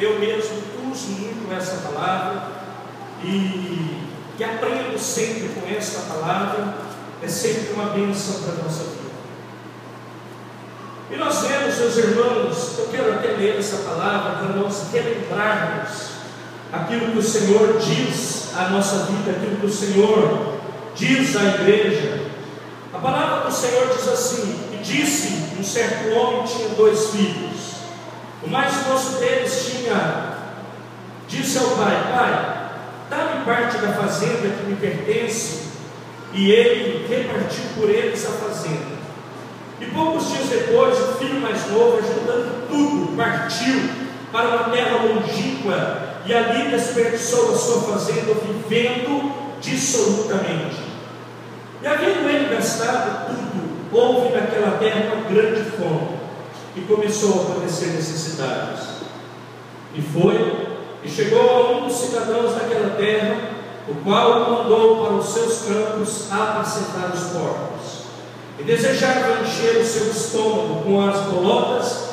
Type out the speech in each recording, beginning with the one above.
eu mesmo uso muito essa palavra e que aprendo sempre com essa palavra, é sempre uma bênção para a nossa vida. E nós vemos, meus irmãos, eu quero até ler essa palavra para nós relembrarmos aquilo que o Senhor diz à nossa vida, aquilo que o Senhor diz à igreja. A palavra do Senhor diz assim: e disse um certo homem tinha 2 filhos. O mais moço deles disse ao pai: pai, dá-me parte da fazenda que me pertence. E ele repartiu por eles a fazenda. E poucos dias depois, o filho mais novo, juntando tudo, partiu para uma terra longínqua e ali desperdiçou a sua fazenda, vivendo dissolutamente. E havendo ele gastado tudo, houve naquela terra uma grande fome e começou a padecer necessidades. E foi e chegou a um dos cidadãos daquela terra, o qual o mandou para os seus campos apacentar os porcos, e desejava encher o seu estômago com as bolotas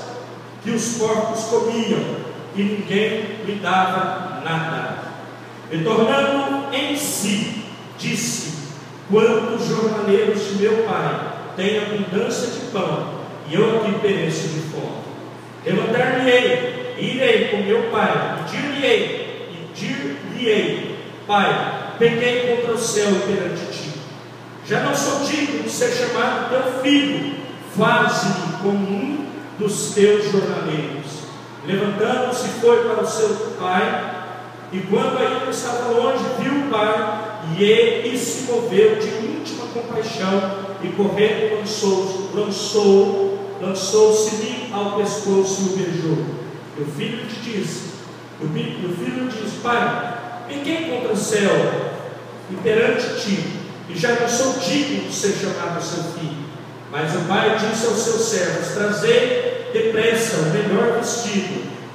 que os porcos comiam, e ninguém lhe dava nada. E tornando em si, disse: quantos jornaleiros de meu pai têm abundância de pão, e eu aqui pereço de fome. Levantar-me-ei, e irei com meu pai, e dir-lhe-ei: pai, pequei contra o céu e perante ti. Já não sou digno de ser chamado teu filho. Faze-me como um dos teus jornaleiros. Levantando-se, foi para o seu pai, e quando ainda estava longe, viu o pai, e se moveu de íntima compaixão, e correndo lançou-se-lhe ao pescoço e o beijou. E o filho disse: pai, pequei contra o céu e perante ti, e já não sou digno de ser chamado seu filho. Mas o pai disse aos seus servos: trazei depressa o melhor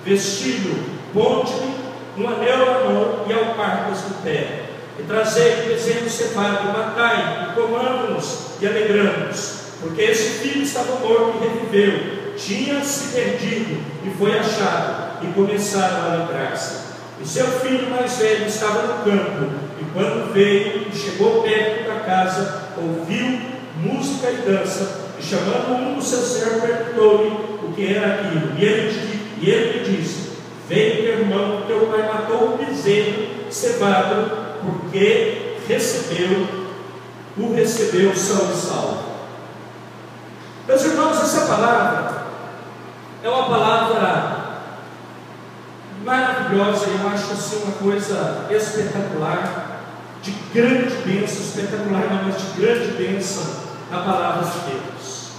vestido, ponde-lhe um anel na mão e alparcas no pé, e trazei bezerro cevado, e matai, e comamos-nos e alegramos, porque esse filho estava morto e reviveu, tinha se perdido e foi achado, e começaram a alegrar-se. E seu filho mais velho estava no campo, e quando veio e chegou perto da casa, ouviu música e dança, e chamando um dos seus servos, perguntou-lhe o que era aquilo. E ele lhe disse: vem, teu irmão, teu pai matou um bezerro cevado, porque o recebeu são e salvo. Meus irmãos, essa palavra é uma palavra maravilhosa, eu acho assim uma coisa espetacular, de grande bênção, espetacular não, mas de grande bênção na palavra de Deus.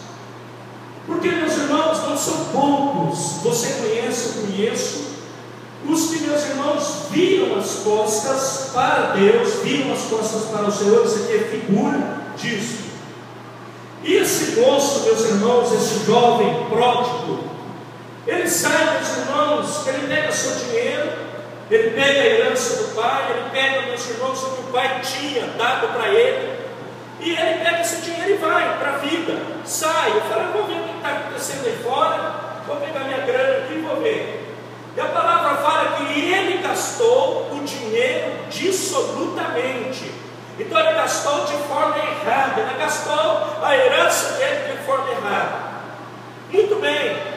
Porque, meus irmãos, não são poucos, você conhece, eu conheço, os que, meus irmãos, viram as costas para Deus, viram as costas para o Senhor. Isso aqui é figura disso. E esse moço, meus irmãos, esse jovem pródigo, ele sai, meus irmãos, ele pega seu dinheiro, ele pega a herança do pai, ele pega, meus irmãos, o que o pai tinha dado para ele, e ele pega esse dinheiro e vai para a vida, sai. Eu falo: vou ver o que está acontecendo aí fora, vou pegar minha grana aqui e vou ver. E a palavra fala que ele gastou o dinheiro dissolutamente. Então ele gastou de forma errada, ele gastou a herança dele de forma errada. Muito bem.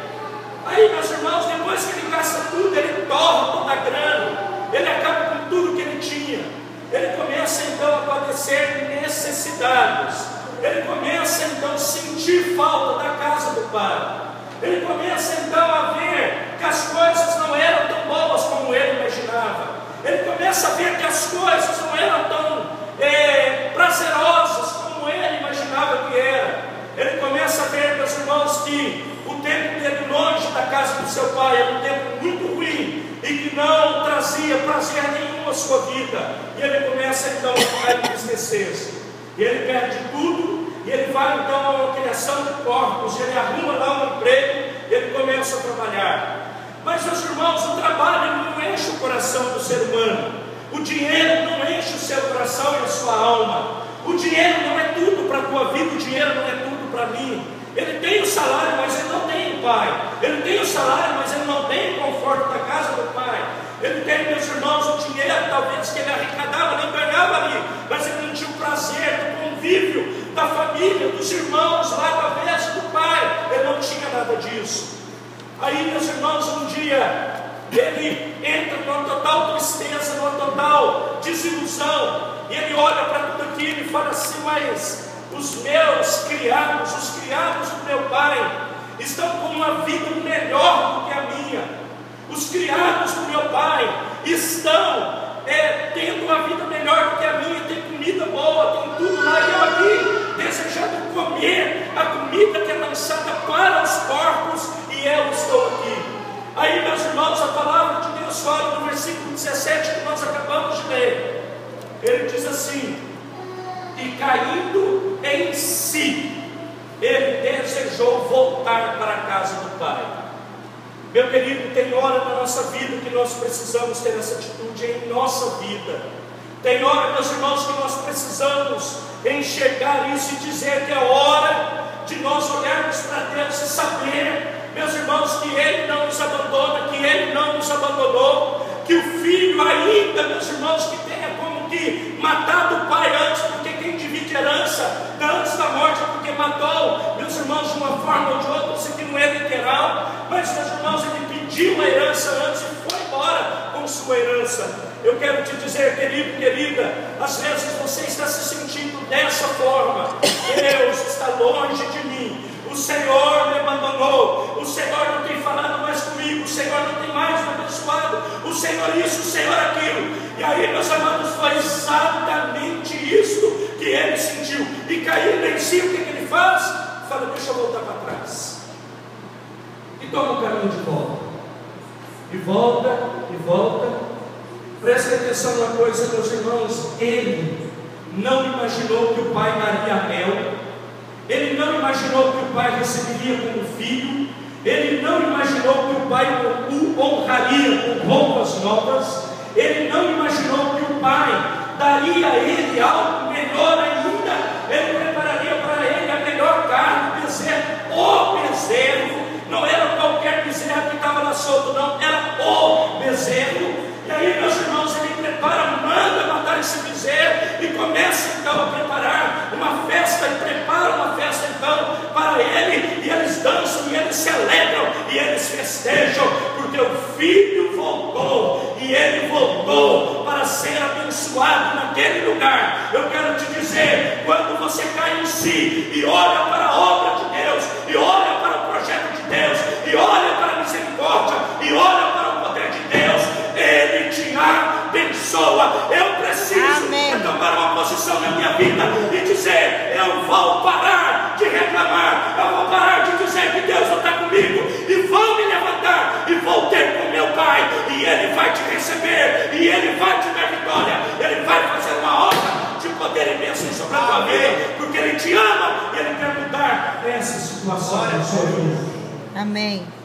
Aí, meus irmãos, depois que ele gasta tudo, ele torna toda a grana, ele acaba com tudo que ele tinha. Ele começa então a padecer necessidades, ele começa então a sentir falta da casa do pai, ele começa então a ver que as coisas não eram tão boas como ele imaginava, ele começa a ver que as coisas não eram tão prazerosas como ele imaginava que era. Ele começa a ver, meus irmãos, que o tempo dele longe da casa do seu pai era um tempo muito ruim e que não trazia prazer nenhum à sua vida. E ele começa então a entristecer-se. E ele perde tudo, e ele vai então a uma criação de porcos, ele arruma lá um emprego, e ele começa a trabalhar. Mas, meus irmãos, o trabalho não enche o coração do ser humano, o dinheiro não enche o seu coração e a sua alma. O dinheiro não é tudo para a tua vida, o dinheiro não é tudo para mim. Ele tem o salário, mas ele não tem o pai. Ele tem o salário, mas ele não tem o conforto da casa do Ele tem, meus irmãos, o dinheiro, talvez, que ele arrecadava, nem ganhava ali, mas ele não tinha o prazer do convívio, da família, dos irmãos, lá da mesa do pai. Ele não tinha nada disso. Aí, meus irmãos, um dia, ele entra numa total tristeza, numa total desilusão, e ele olha para tudo aquilo e fala assim: mas os meus criados, os criados do meu pai, estão com uma vida melhor do que a minha. Os criados do meu pai estão tendo uma vida melhor do que a minha, tem comida boa, tem tudo lá, e eu aqui desejando comer a comida que é lançada para os porcos, e eu estou aqui. Aí, meus irmãos, a palavra de Deus fala no versículo 17 que nós acabamos de ler. Ele diz assim: e caindo em si, ele desejou voltar para a casa do pai. Meu querido, tem hora na nossa vida que nós precisamos ter essa atitude em nossa vida. Tem hora, meus irmãos, que nós precisamos enxergar isso e dizer que é hora de nós olharmos para Deus e saber, meus irmãos, que Ele não nos abandona, que Ele não nos abandonou, que o filho ainda, meus irmãos, que tenha como que matado o pai antes, porque quem divide herança antes da morte, porque matou, meus irmãos, de uma forma ou de outra. Isso aqui não é literal, mas, meus irmãos, ele pediu a herança antes e foi embora com sua herança. Eu quero te dizer, querido, querida, às vezes você está se sentindo dessa forma: Deus está longe de mim, o Senhor me abandonou, o Senhor não tem falado mais comigo, o Senhor não tem mais me abençoado, o Senhor isso, o Senhor aquilo. E aí, meus amados, foi exatamente isso que ele sentiu. E caindo em si, o que ele faz? Fala: deixa eu voltar para trás. E toma o caminho de volta. E volta, e volta. Prestem atenção numa coisa, meus irmãos: ele não imaginou que o pai daria anel, ele não imaginou que o pai receberia como filho, ele não imaginou que o pai o honraria com roupas novas, ele não imaginou que o pai daria a ele algo melhor ainda, ele prepararia para ele a melhor carne, o bezerro, o bezerro. Não era qualquer bezerro que estava lá solto, não, era o bezerro. E aí, meus irmãos, ele prepara, manda matar esse bezerro e começa então a preparar uma festa, e prepara uma festa então para ele, e eles dançam, e eles se alegram, e eles festejam, porque o filho voltou, e ele voltou para ser abençoado naquele lugar. Eu quero te dizer, quando você cai em si e olha para a obra de Deus, e olha para o projeto de Deus, e olha para a misericórdia, e olha para o poder de Deus, Ele te abençoa. Eu preciso tomar uma posição na minha vida e dizer: eu vou parar de reclamar, eu vou parar de dizer que Deus não está comigo, e vou me levantar e vou ter com meu Pai, e Ele vai te receber, e Ele vai te dar vitória, Ele vai fazer uma obra de poder e bênção sobre a tua vida, porque Ele te ama e Ele quer mudar essa situação. Amém.